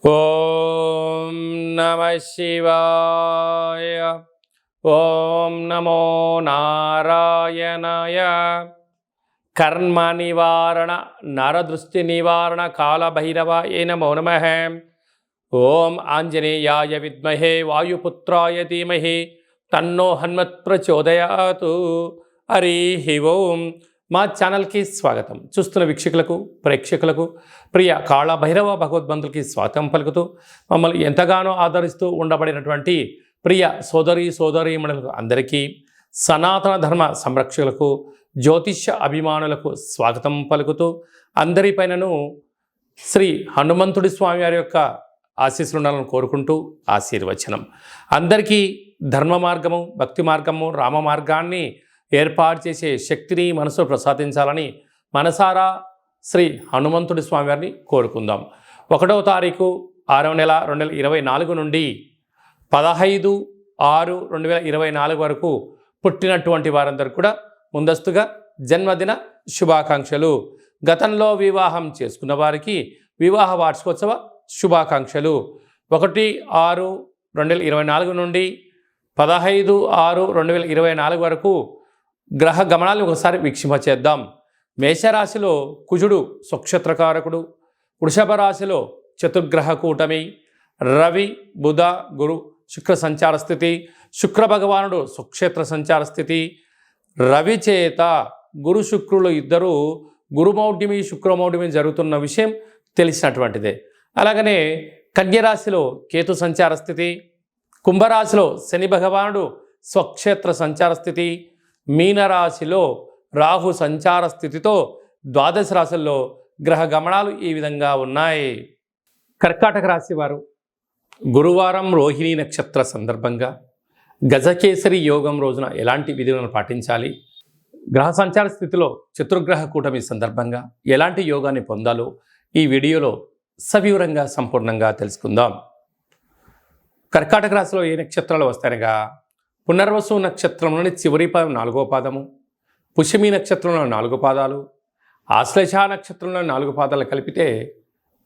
ఓం నమ శివాయ. ఓం నమో నారాయణాయ. కర్మ నివారణ నరదృష్టి నివారణ కాళభైరవాయ నమో నమః. ఓం ఆంజనేయాయ విద్మహే వాయుపుత్రాయ ధీమహి తన్నో హనుమత్ ప్రచోదయాతు. హరి ఓం. మా ఛానల్కి స్వాగతం. చూస్తున్న వీక్షకులకు ప్రేక్షకులకు ప్రియ కాళభైరవ భగవద్బంధులకి స్వాగతం పలుకుతూ మమ్మల్ని ఎంతగానో ఆదరిస్తూ ఉండబడినటువంటి ప్రియ సోదరీమణులకు అందరికీ, సనాతన ధర్మ సంరక్షకులకు, జ్యోతిష్య అభిమానులకు స్వాగతం పలుకుతూ అందరిపైనను శ్రీ హనుమంతుడి స్వామి వారి యొక్క ఆశీస్సులు ఉండాలని కోరుకుంటూ ఆశీర్వచనం. అందరికీ ధర్మ మార్గము, భక్తి మార్గము, రామ మార్గాన్ని ఏర్పాటు చేసే శక్తిని మనసు ప్రసాదించాలని మనసారా శ్రీ హనుమంతుడి స్వామి వారిని కోరుకుందాం. 1వ తారీఖు 6వ నెల 2024 నుండి 15/6/2024 వరకు పుట్టినటువంటి వారందరూ కూడా ముందస్తుగా జన్మదిన శుభాకాంక్షలు. గతంలో వివాహం చేసుకున్న వారికి వివాహ వార్షికోత్సవ శుభాకాంక్షలు. 1/6/2024 నుండి 15/6/2024 వరకు గ్రహ గమనాలను ఒకసారి వీక్షింపచేద్దాం. మేషరాశిలో కుజుడు స్వక్షేత్రకారకుడు, వృషభ రాశిలో చతుర్గ్రహ కూటమి, రవి బుధ గురు శుక్ర సంచార స్థితి, శుక్ర భగవానుడు స్వక్షేత్ర సంచార స్థితి. రవి చేత గురు శుక్రులు ఇద్దరు గురుమౌఢ్యమి శుక్రమౌఢ్యమి జరుగుతున్న విషయం తెలిసినటువంటిదే. అలాగనే కన్యరాశిలో కేతు సంచార స్థితి, కుంభరాశిలో శని భగవానుడు స్వక్షేత్ర సంచార స్థితి, మీనరాశిలో రాహు సంచార స్థితితో ద్వాదశ రాశుల్లో గ్రహ గమనాలు ఈ విధంగా ఉన్నాయి. కర్కాటక రాశి వారు గురువారం రోహిణీ నక్షత్ర సందర్భంగా గజకేసరి యోగం రోజున ఎలాంటి విధులను పాటించాలి, గ్రహ సంచార స్థితిలో చతుర్గ్రహ కూటమి సందర్భంగా ఎలాంటి యోగాన్ని పొందాలో ఈ వీడియోలో సవివరంగా సంపూర్ణంగా తెలుసుకుందాం. కర్కాటక రాశిలో ఏ నక్షత్రాలు వస్తాయనగా పునర్వసు నక్షత్రంలోని చివరి పాదం 4వ పాదము, పుష్యమి నక్షత్రంలో 4 పాదాలు, ఆశ్లేష నక్షత్రంలో 4 పాదాలు కలిపితే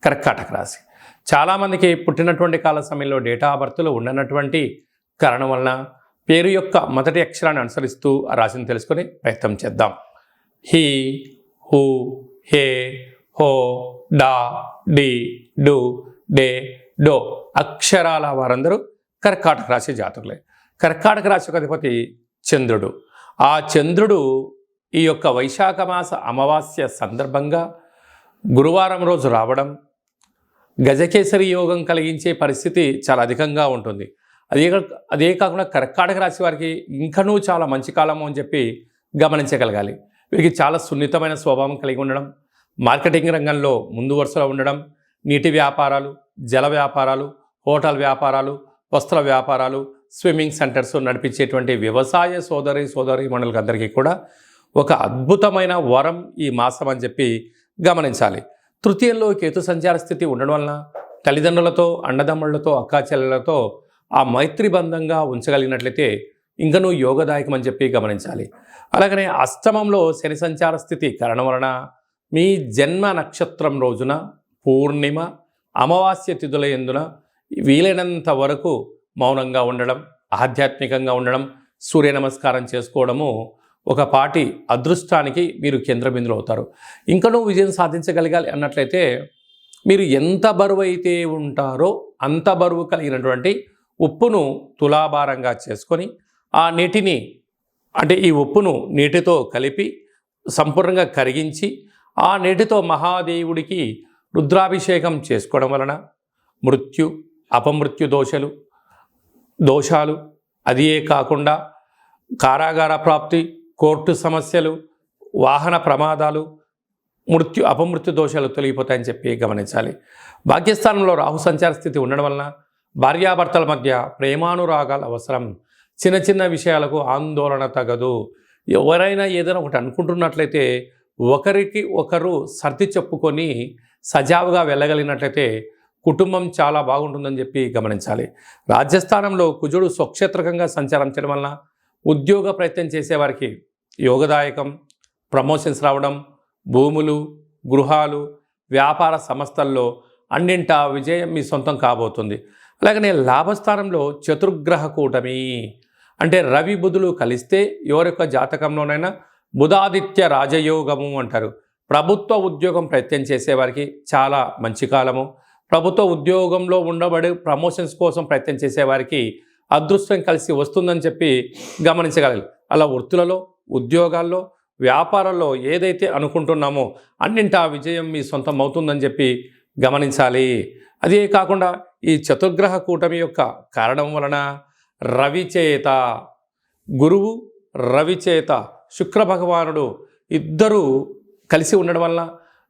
కర్కాటక రాశి. చాలామందికి పుట్టినటువంటి కాల సమయంలో డేటా ఆఫ్ బర్త్లో ఉండనటువంటి కారణం వలన పేరు యొక్క మొదటి అక్షరాన్ని అనుసరిస్తూ ఆ రాశిని తెలుసుకొని ప్రయత్నం చేద్దాం. హి, హు, హే, హో, డా, డి, డు, డే, డో అక్షరాల వారందరూ కర్కాటక రాశి జాతకులే. కర్కాటక రాశి యొక్క అధిపతి చంద్రుడు. ఆ చంద్రుడు ఈ యొక్క వైశాఖ మాస అమావాస్య సందర్భంగా గురువారం రోజు రావడం గజకేసరి యోగం కలిగించే పరిస్థితి చాలా అధికంగా ఉంటుంది. అదే కాకుండా కర్కాటక రాశి వారికి ఇంకనూ చాలా మంచి కాలము అని చెప్పి గమనించగలగాలి. వీరికి చాలా సున్నితమైన స్వభావం కలిగి ఉండడం, మార్కెటింగ్ రంగంలో ముందు వరుసలో ఉండడం, నీటి వ్యాపారాలు, జల వ్యాపారాలు, హోటల్ వ్యాపారాలు, వస్త్ర వ్యాపారాలు, స్విమ్మింగ్ సెంటర్స్ నడిపించేటువంటి వ్యవసాయ సోదరీమణులకు అందరికీ కూడా ఒక అద్భుతమైన వరం ఈ మాసం అని చెప్పి గమనించాలి. తృతీయంలో కేతు సంచార స్థితి ఉండడం వలన తల్లిదండ్రులతో, అన్నదమ్ముళ్లతో, అక్కాచెల్లెలతో ఆ మైత్రి బంధంగా ఉంచగలిగినట్లయితే ఇంకనూ యోగదాయకం అని చెప్పి గమనించాలి. అలాగనే అష్టమంలో శని సంచార స్థితి కారణం వలన మీ జన్మ నక్షత్రం రోజున పూర్ణిమ అమావాస్య తిథుల యందున వీలైనంత వరకు మౌనంగా ఉండడం, ఆధ్యాత్మికంగా ఉండడం, సూర్య నమస్కారం చేసుకోవడము ఒక పాటి అదృష్టానికి మీరు కేంద్ర బిందులు అవుతారు. ఇంకనూ విజయం సాధించగలగాలి అన్నట్లయితే మీరు ఎంత బరువు అయితే ఉంటారో అంత బరువు కలిగినటువంటి ఉప్పును తులాభారంగా చేసుకొని ఆ నీటిని ఈ ఉప్పును నీటితో కలిపి సంపూర్ణంగా కరిగించి ఆ నీటితో మహాదేవుడికి రుద్రాభిషేకం చేసుకోవడం వలన మృత్యు, అపమృత్యు దోషాలు అదే కాకుండా కారాగార ప్రాప్తి, కోర్టు సమస్యలు, వాహన ప్రమాదాలు, అపమృత్యు దోషాలు తొలగిపోతాయని చెప్పి గమనించాలి. భాగ్యస్థానంలో రాహు సంచార స్థితి ఉండడం వలన భార్యాభర్తల మధ్య ప్రేమానురాగాలు అవసరం. చిన్న చిన్న విషయాలకు ఆందోళన తగదు. ఎవరైనా ఏదైనా ఒకటి అనుకుంటున్నట్లయితే ఒకరికి ఒకరు సర్ది చెప్పుకొని సజావుగా వెళ్ళగలిగినట్లయితే కుటుంబం చాలా బాగుంటుందని చెప్పి గమనించాలి. రాజ్యస్థానంలో కుజుడు స్వక్షేత్రకంగా సంచారం చేయడం వలన ఉద్యోగ ప్రయత్నం చేసేవారికి యోగదాయకం, ప్రమోషన్స్ రావడం, భూములు, గృహాలు, వ్యాపార సంస్థల్లో అన్నింటా విజయం మీ సొంతం కాబోతుంది. అలాగనే లాభస్థానంలో చతుర్గ్రహ కూటమి అంటే రవి బుధులు కలిస్తే ఎవరి యొక్క జాతకంలోనైనా బుధాదిత్య రాజయోగము అంటారు. ప్రభుత్వ ఉద్యోగం ప్రయత్నం చేసేవారికి చాలా మంచి కాలము. ప్రభుత్వ ఉద్యోగంలో ఉండబడి ప్రమోషన్స్ కోసం ప్రయత్నం చేసేవారికి అదృష్టం కలిసి వస్తుందని చెప్పి గమనించగలరు. అలా వృత్తులలో, ఉద్యోగాల్లో, వ్యాపారాల్లో ఏదైతే అనుకుంటున్నామో అన్నింటా విజయం మీ సొంతం అవుతుందని చెప్పి గమనించాలి. అదే కాకుండా ఈ చతుర్గ్రహ కూటమి యొక్క కారణం వలన రవిచేత, గురువు రవిచేత శుక్ర భగవానుడు ఇద్దరూ కలిసి ఉండడం వల్ల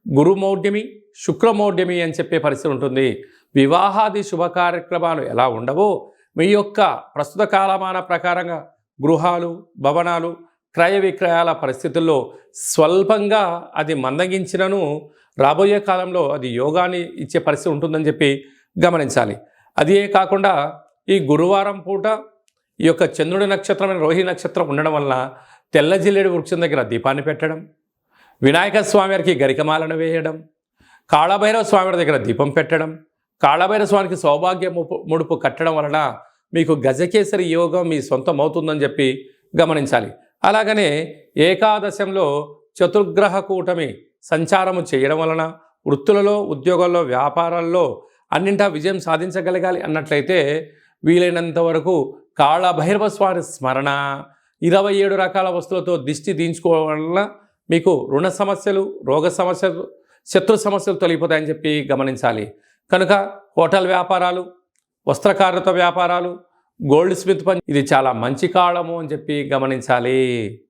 గురుమౌఢ్యమి శుక్రమౌఢ్యమి అని చెప్పే పరిస్థితి ఉంటుంది. వివాహాది శుభ కార్యక్రమాలు ఎలా ఉండవో మీ యొక్క ప్రస్తుత కాలమాన ప్రకారంగా గృహాలు, భవనాలు, క్రయ విక్రయాల పరిస్థితుల్లో స్వల్పంగా అది మందగించినను రాబోయే కాలంలో అది యోగాన్ని ఇచ్చే పరిస్థితి ఉంటుందని చెప్పి గమనించాలి. అదే కాకుండా ఈ గురువారం పూట ఈ యొక్క చంద్రుడి నక్షత్రమైన రోహిణి నక్షత్రం ఉండడం వల్ల తెల్ల జిల్లేడు వృక్షం దగ్గర దీపాన్ని పెట్టడం, వినాయక స్వామి వారికి గరికమాలను వేయడం, కాళభైరవ స్వామి దగ్గర దీపం పెట్టడం, కాళభైరవ స్వామికి సౌభాగ్య ముడుపు కట్టడం వలన మీకు గజకేసరి యోగం మీ సొంతం అవుతుందని చెప్పి గమనించాలి. అలాగనే ఏకాదశంలో చతుర్గ్రహ కూటమి సంచారము చేయడం వలన వృత్తులలో, ఉద్యోగాల్లో, వ్యాపారాల్లో అన్నింటా విజయం సాధించగలగాలి అన్నట్లయితే వీలైనంత వరకు కాళభైరవ స్వామి స్మరణ, 27 రకాల వస్తువులతో దిష్టి దించుకోవడం వలన మీకు రుణ సమస్యలు, రోగ సమస్యలు, శత్రు సమస్యలు తొలగిపోతాయని చెప్పి గమనించాలి. కనుక హోటల్ వ్యాపారాలు, వస్త్రకారుత వ్యాపారాలు, గోల్డ్ స్మిత్ పని ఇది చాలా మంచి కాలము అని చెప్పి గమనించాలి.